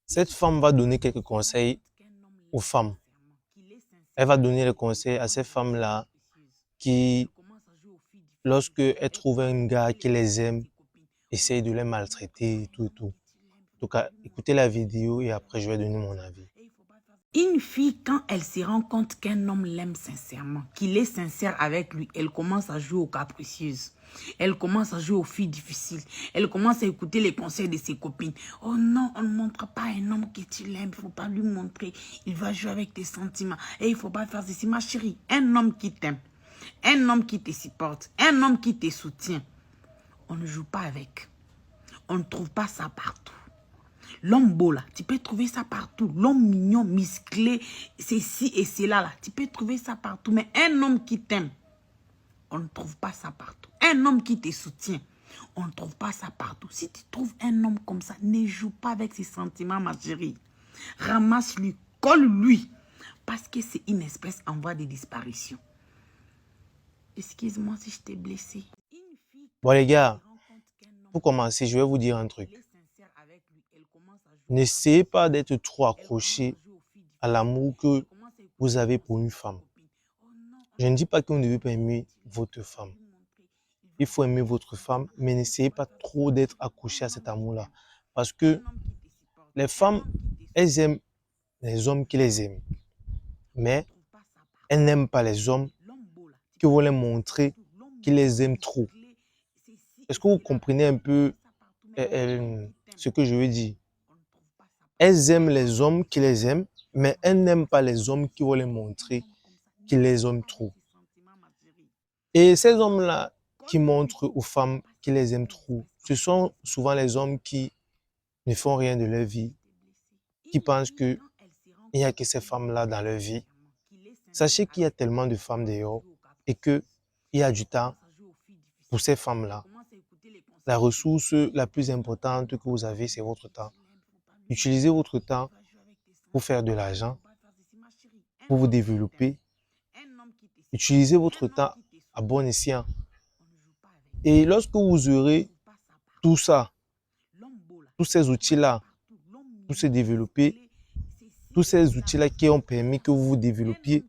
Cette femme va donner quelques conseils aux femmes. Elle va donner les conseils à ces femmes-là qui, lorsque elles trouvent un gars qui les aime, essayent de les maltraiter et tout et tout. En tout cas, écoutez la vidéo et après je vais donner mon avis. Une fille, quand elle se rend compte qu'un homme l'aime sincèrement, qu'il est sincère avec lui, elle commence à jouer aux capricieuses. Elle commence à jouer aux filles difficiles. Elle commence à écouter les conseils de ses copines. Oh non, on ne montre pas à un homme que tu l'aimes. Il ne faut pas lui montrer. Il va jouer avec tes sentiments. Et il ne faut pas faire ceci. Ma chérie, un homme qui t'aime, un homme qui te supporte, un homme qui te soutient, on ne joue pas avec. On ne trouve pas ça partout. L'homme beau là, tu peux trouver ça partout. L'homme mignon, musclé, c'est ci et c'est là, tu peux trouver ça partout. Mais un homme qui t'aime, on ne trouve pas ça partout. Un homme qui te soutient, on ne trouve pas ça partout. Si tu trouves un homme comme ça, ne joue pas avec ses sentiments, ma chérie. Ramasse-lui, colle-lui. Parce que c'est une espèce en voie de disparition. Excuse-moi si je t'ai blessé. Bon les gars, pour commencer, je vais vous dire un truc. N'essayez pas d'être trop accroché à l'amour que vous avez pour une femme. Je ne dis pas que vous ne devez pas aimer votre femme. Il faut aimer votre femme, mais n'essayez pas trop d'être accroché à cet amour-là. Parce que les femmes, elles aiment les hommes qui les aiment. Mais elles n'aiment pas les hommes qui vont les montrer qu'ils les aiment trop. Est-ce que vous comprenez un peu ce que je veux dire? Elles aiment les hommes qui les aiment, mais elles n'aiment pas les hommes qui vont les montrer qu'ils les aiment trop. Et ces hommes-là qui montrent aux femmes qu'ils les aiment trop, ce sont souvent les hommes qui ne font rien de leur vie, qui pensent qu'il n'y a que ces femmes-là dans leur vie. Sachez qu'il y a tellement de femmes dehors et qu'il y a du temps pour ces femmes-là. La ressource la plus importante que vous avez, c'est votre temps. Utilisez votre temps pour faire de l'argent, pour vous développer. Utilisez votre temps à bon escient. Et lorsque vous aurez tout ça, tous ces outils-là, pour se développer, tous ces outils-là qui ont permis que vous vous développiez,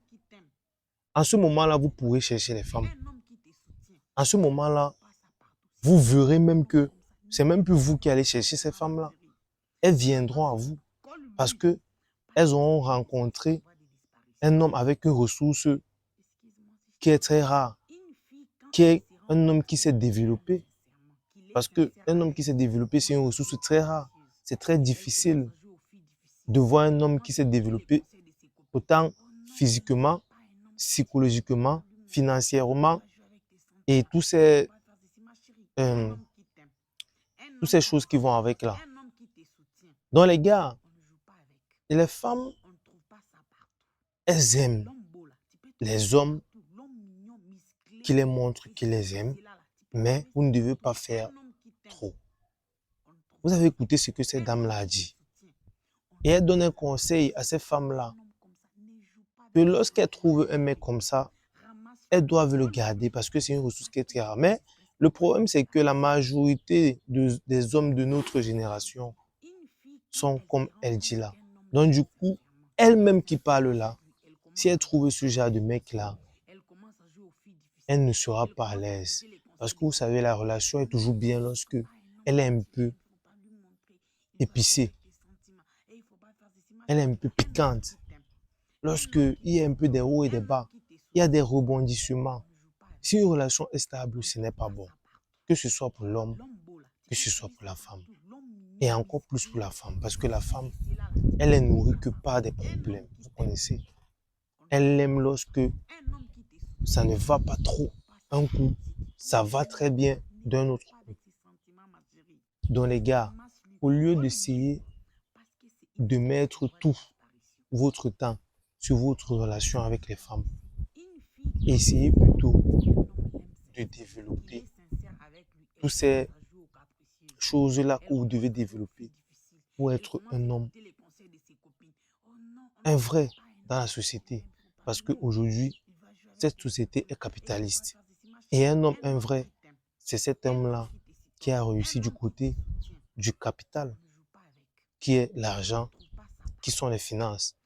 en ce moment-là, vous pourrez chercher les femmes. En ce moment-là, vous verrez même que c'est même plus vous qui allez chercher ces femmes-là. Elles viendront à vous parce que elles auront rencontré un homme avec une ressource qui est très rare, qui est un homme qui s'est développé. Parce qu'un homme qui s'est développé, c'est une ressource très rare. C'est très difficile de voir un homme qui s'est développé autant physiquement, psychologiquement, financièrement et euh, toutes ces choses qui vont avec là. Donc les gars, les femmes, elles aiment les hommes qui les montrent qu'ils les aiment, mais vous ne devez pas faire trop. Vous avez écouté ce que cette dame-là a dit. Et elle donne un conseil à ces femmes-là que lorsqu'elles trouvent un mec comme ça, elles doivent le garder parce que c'est une ressource qui est très rare. Mais le problème, c'est que la majorité des hommes de notre génération sont comme elle dit là. Donc du coup, elle-même qui parle là, si elle trouve ce genre de mec-là, elle ne sera pas à l'aise. Parce que vous savez, la relation est toujours bien lorsque elle est un peu épicée. Elle est un peu piquante. Lorsqu'il y a un peu des hauts et des bas, il y a des rebondissements. Si une relation est stable, ce n'est pas bon. Que ce soit pour l'homme, que ce soit pour la femme. Et encore plus pour la femme, parce que la femme, elle est nourrie que par des problèmes. Vous connaissez. Elle aime lorsque ça ne va pas trop un coup, ça va très bien d'un autre coup. Donc les gars, au lieu d'essayer de mettre tout votre temps sur votre relation avec les femmes, essayez plutôt de développer toutes ces choses-là que vous devez développer pour être un homme, un vrai dans la société. Parce qu'aujourd'hui, cette société est capitaliste. Et un homme, un vrai, c'est cet homme-là qui a réussi du côté du capital. qui est l'argent, qui sont les finances,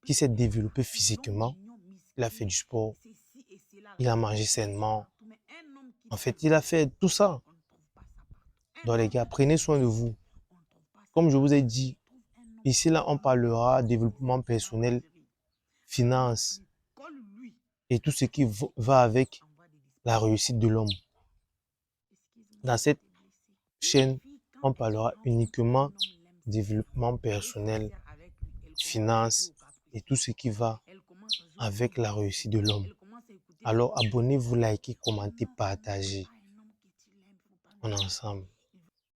qui s'est développé physiquement, il a fait du sport, il a mangé sainement. En fait, il a fait tout ça. Donc les gars, prenez soin de vous. Comme je vous ai dit, ici là, on parlera développement personnel, finance et tout ce qui va avec la réussite de l'homme. Dans cette chaîne, on parlera uniquement développement personnel, finance et tout ce qui va avec la réussite de l'homme. Alors abonnez-vous, likez, commentez, partagez. On est ensemble.